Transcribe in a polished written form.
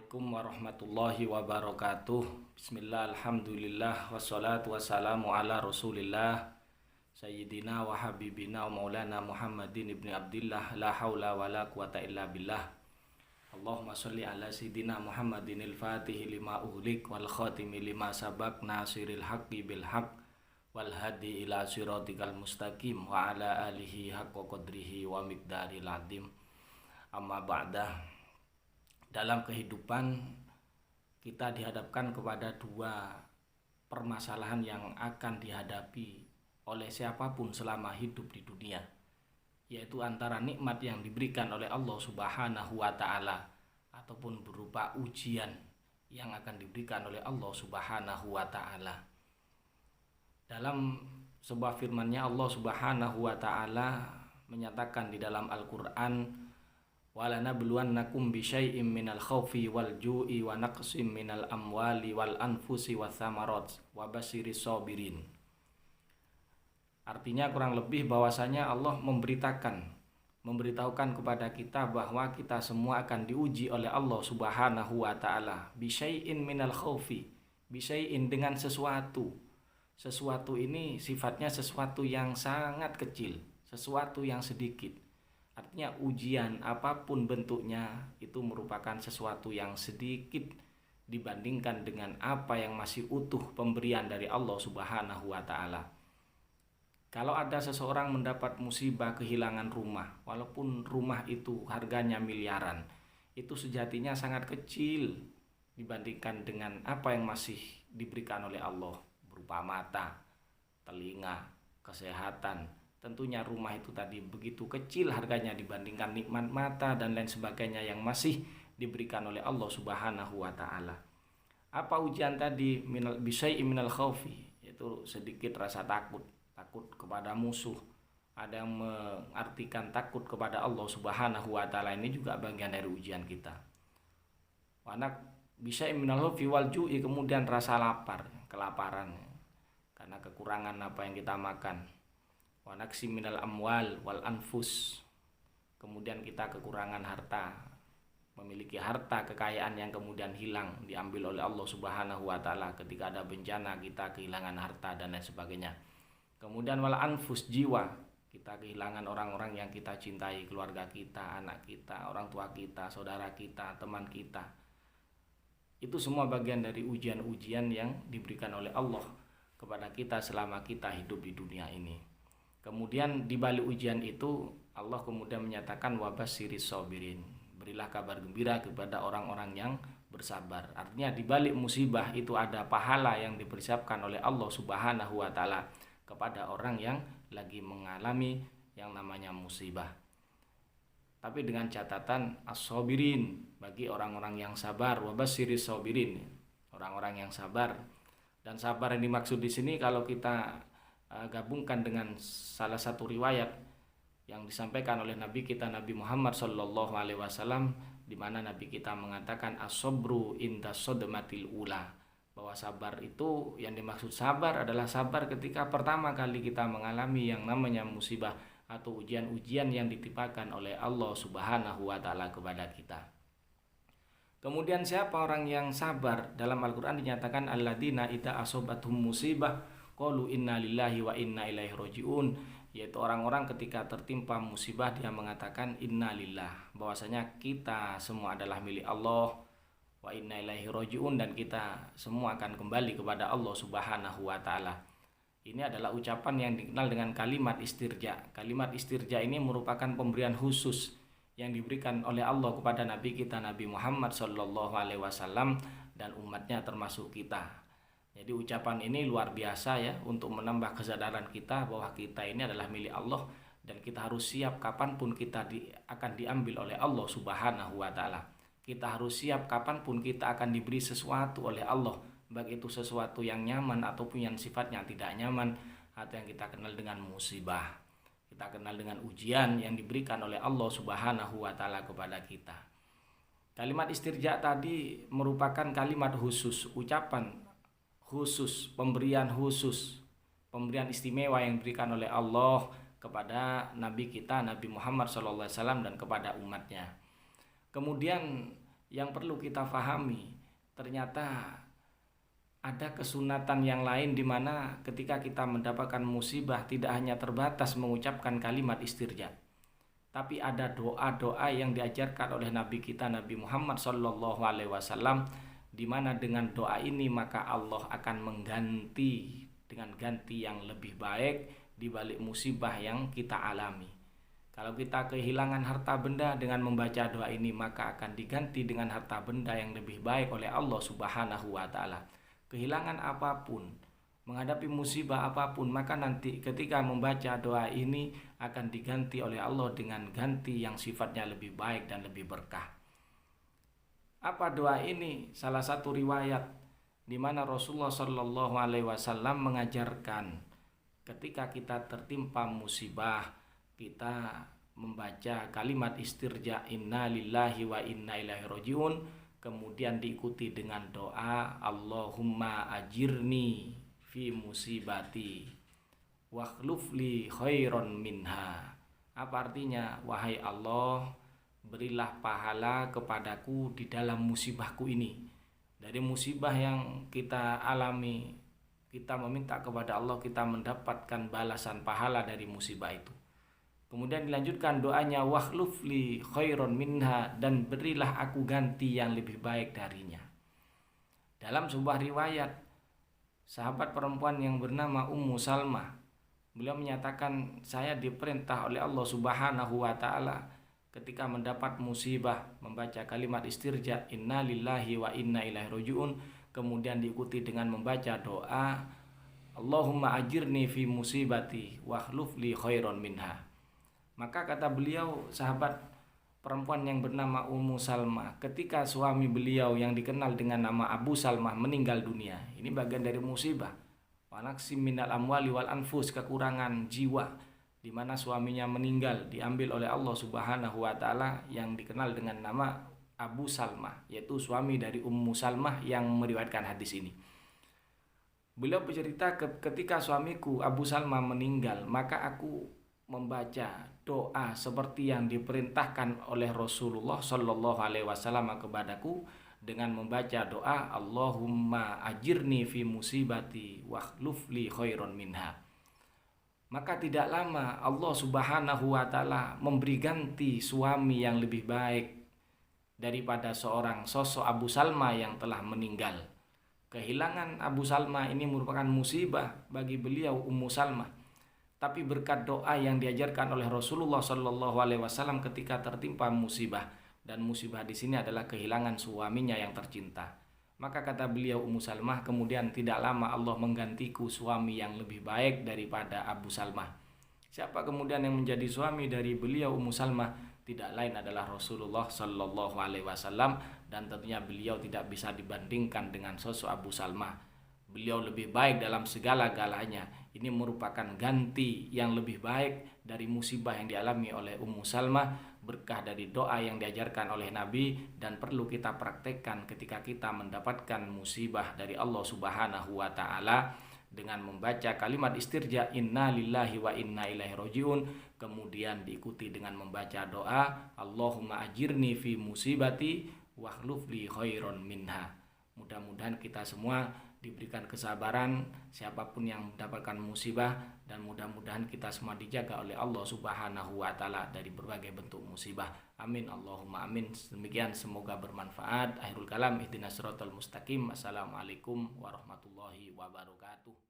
Assalamualaikum warahmatullahi wabarakatuh. Bismillah, alhamdulillah, wassalatu wassalamu ala rasulillah Sayyidina wa habibina wa maulana Muhammadin ibni Abdillah. La hawla wa la quwata illa billah. Allahumma salli ala Sayyidina Muhammadin al-fatihi lima uhlik wal khatimi lima sabak nasiril haqqi bil haqq wal hadi ila siratikal mustaqim wa ala alihi haqqa qadrihi wa miqdaril azim. Amma ba'dah. Dalam kehidupan kita dihadapkan kepada dua permasalahan yang akan dihadapi oleh siapapun selama hidup di dunia, yaitu antara nikmat yang diberikan oleh Allah Subhanahu wa Ta'ala ataupun berupa ujian yang akan diberikan oleh Allah Subhanahu wa Ta'ala. Dalam sebuah firman-Nya, Allah Subhanahu wa Ta'ala menyatakan di dalam Al-Qur'an, walanabluwannakum bisyai'im minal khaufi wal ju'i wa naqsim minal amwali wal anfusi wath thamarat wa basyiris sabirin. Artinya kurang lebih bahwasanya Allah memberitahukan kepada kita bahwa kita semua akan diuji oleh Allah Subhanahu wa Ta'ala bisyai'in minal khaufi, bisyai'in dengan sesuatu. Sesuatu ini sifatnya sesuatu yang sangat kecil, sesuatu yang sedikit. Artinya ujian apapun bentuknya itu merupakan sesuatu yang sedikit dibandingkan dengan apa yang masih utuh pemberian dari Allah Subhanahu wa Ta'ala. Kalau ada seseorang mendapat musibah kehilangan rumah, walaupun rumah itu harganya miliaran, itu sejatinya sangat kecil dibandingkan dengan apa yang masih diberikan oleh Allah berupa mata, telinga, kesehatan. Tentunya rumah itu tadi begitu kecil harganya dibandingkan nikmat mata dan lain sebagainya yang masih diberikan oleh Allah Subhanahu wa Ta'ala. Apa ujian tadi? Bisyai'in minal khaufi, yaitu sedikit rasa takut kepada musuh. Ada yang mengartikan takut kepada Allah Subhanahu wa Ta'ala, ini juga bagian dari ujian kita. Bisyai'in minal khaufi wal ju'i, kemudian rasa lapar, kelaparan karena kekurangan apa yang kita makan. Wa naqsim minal amwal wal anfus, kemudian kita kekurangan harta, memiliki harta kekayaan yang kemudian hilang, diambil oleh Allah Subhanahu wa Ta'ala. Ketika ada bencana kita kehilangan harta dan lain sebagainya. Kemudian wal anfus, jiwa, kita kehilangan orang-orang yang kita cintai, keluarga kita, anak kita, orang tua kita, saudara kita, teman kita. Itu semua bagian dari ujian-ujian yang diberikan oleh Allah kepada kita selama kita hidup di dunia ini. Kemudian di balik ujian itu Allah kemudian menyatakan wabasyiris sabirin, berilah kabar gembira kepada orang-orang yang bersabar. Artinya di balik musibah itu ada pahala yang dipersiapkan oleh Allah Subhanahu wa Ta'ala kepada orang yang lagi mengalami yang namanya musibah. Tapi dengan catatan as-sabirin, bagi orang-orang yang sabar, wabasyiris sabirin, orang-orang yang sabar. Dan sabar yang dimaksud di sini kalau kita gabungkan dengan salah satu riwayat yang disampaikan oleh Nabi kita Nabi Muhammad sallallahu alaihi wasallam, di mana Nabi kita mengatakan as-sabru inda sodmatil ula, bahwa sabar itu yang dimaksud sabar adalah sabar ketika pertama kali kita mengalami yang namanya musibah atau ujian-ujian yang ditimpakan oleh Allah Subhanahu wa Ta'ala kepada kita. Kemudian siapa orang yang sabar? Dalam Al-Qur'an dinyatakan alladzina idza asobathum musibah qalu inna lillahi wa inna ilaihi rajiun, yaitu orang-orang ketika tertimpa musibah dia mengatakan inna lillah, bahwasanya kita semua adalah milik Allah, wa inna ilaihi rajiun, dan kita semua akan kembali kepada Allah Subhanahu wa Ta'ala. Ini adalah ucapan yang dikenal dengan kalimat istirja. Kalimat istirja ini merupakan pemberian khusus yang diberikan oleh Allah kepada Nabi kita Nabi Muhammad sallallahu alaihi wasallam dan umatnya termasuk kita. Jadi ucapan ini luar biasa ya, untuk menambah kesadaran kita bahwa kita ini adalah milik Allah dan kita harus siap kapanpun kita akan diambil oleh Allah Subhanahu wa Ta'ala. Kita harus siap kapanpun kita akan diberi sesuatu oleh Allah, baik itu sesuatu yang nyaman ataupun yang sifatnya tidak nyaman, atau yang kita kenal dengan musibah, kita kenal dengan ujian yang diberikan oleh Allah Subhanahu wa Ta'ala kepada kita. Kalimat istirja tadi merupakan kalimat khusus, ucapan khusus, pemberian istimewa yang diberikan oleh Allah kepada Nabi kita Nabi Muhammad SAW dan kepada umatnya. Kemudian yang perlu kita pahami, ternyata ada kesunatan yang lain di mana ketika kita mendapatkan musibah tidak hanya terbatas mengucapkan kalimat istirja, tapi ada doa-doa yang diajarkan oleh Nabi kita Nabi Muhammad SAW, di mana dengan doa ini maka Allah akan mengganti dengan ganti yang lebih baik di balik musibah yang kita alami. Kalau kita kehilangan harta benda, dengan membaca doa ini maka akan diganti dengan harta benda yang lebih baik oleh Allah Subhanahu wa taala. Kehilangan apapun, menghadapi musibah apapun, maka nanti ketika membaca doa ini akan diganti oleh Allah dengan ganti yang sifatnya lebih baik dan lebih berkah. Apa doa ini? Salah satu riwayat di mana Rasulullah Shallallahu Alaihi Wasallam mengajarkan ketika kita tertimpa musibah, kita membaca kalimat istirja inna lillahi wa inna ilaihi rajiun, kemudian diikuti dengan doa Allahumma ajirni fi musibati wakhluf li khairon minha. Apa artinya? Wahai Allah, berilah pahala kepadaku di dalam musibahku ini. Dari musibah yang kita alami, kita meminta kepada Allah kita mendapatkan balasan pahala dari musibah itu. Kemudian dilanjutkan doanya wakhluf li khairon minha, dan berilah aku ganti yang lebih baik darinya. Dalam sebuah riwayat, sahabat perempuan yang bernama Ummu Salmah, beliau menyatakan, saya diperintah oleh Allah Subhanahu wa taala ketika mendapat musibah membaca kalimat istirja inna lillahi wa inna ilaihi rajiun, kemudian diikuti dengan membaca doa Allahumma ajirni fi musibati wakhluf li khairon minha. Maka kata beliau, sahabat perempuan yang bernama Ummu Salmah, ketika suami beliau yang dikenal dengan nama Abu Salmah meninggal dunia, ini bagian dari musibah. Wa naqsim minal amwali wal anfus, kekurangan jiwa, di mana suaminya meninggal, diambil oleh Allah Subhanahu wa taala yang dikenal dengan nama Abu Salmah, yaitu suami dari Ummu Salmah yang meriwayatkan hadis ini. Beliau bercerita, ketika suamiku Abu Salmah meninggal, maka aku membaca doa seperti yang diperintahkan oleh Rasulullah Shallallahu Alaihi Wasallam kepadaku, dengan membaca doa Allahumma ajirni fi musibati wakhluf li khairon minha. Maka tidak lama Allah Subhanahu wa taala memberi ganti suami yang lebih baik daripada seorang sosok Abu Salmah yang telah meninggal. Kehilangan Abu Salmah ini merupakan musibah bagi beliau Ummu Salmah. Tapi berkat doa yang diajarkan oleh Rasulullah Shallallahu Alaihi Wasallam ketika tertimpa musibah, dan musibah di sini adalah kehilangan suaminya yang tercinta, maka kata beliau Ummu Salmah, kemudian tidak lama Allah menggantiku suami yang lebih baik daripada Abu Salmah. Siapa kemudian yang menjadi suami dari beliau Ummu Salmah? Tidak lain adalah Rasulullah Shallallahu Alaihi Wasallam, dan tentunya beliau tidak bisa dibandingkan dengan sosok Abu Salmah. Beliau lebih baik dalam segala-galanya. Ini merupakan ganti yang lebih baik dari musibah yang dialami oleh Ummu Salmah, berkah dari doa yang diajarkan oleh Nabi, dan perlu kita praktekkan ketika kita mendapatkan musibah dari Allah Subhanahu wa taala dengan membaca kalimat istirja inna lillahi wa inna ilaihi rajiun, kemudian diikuti dengan membaca doa Allahumma ajirni fi musibati wakhluf li khairon minha. Mudah-mudahan kita semua diberikan kesabaran siapapun yang mendapatkan musibah, dan mudah-mudahan kita semua dijaga oleh Allah Subhanahu wa taala dari berbagai bentuk musibah. Amin Allahumma amin. Demikian, semoga bermanfaat. Akhirul kalam, ihdinas siratal mustaqim. Assalamualaikum warahmatullahi wabarakatuh.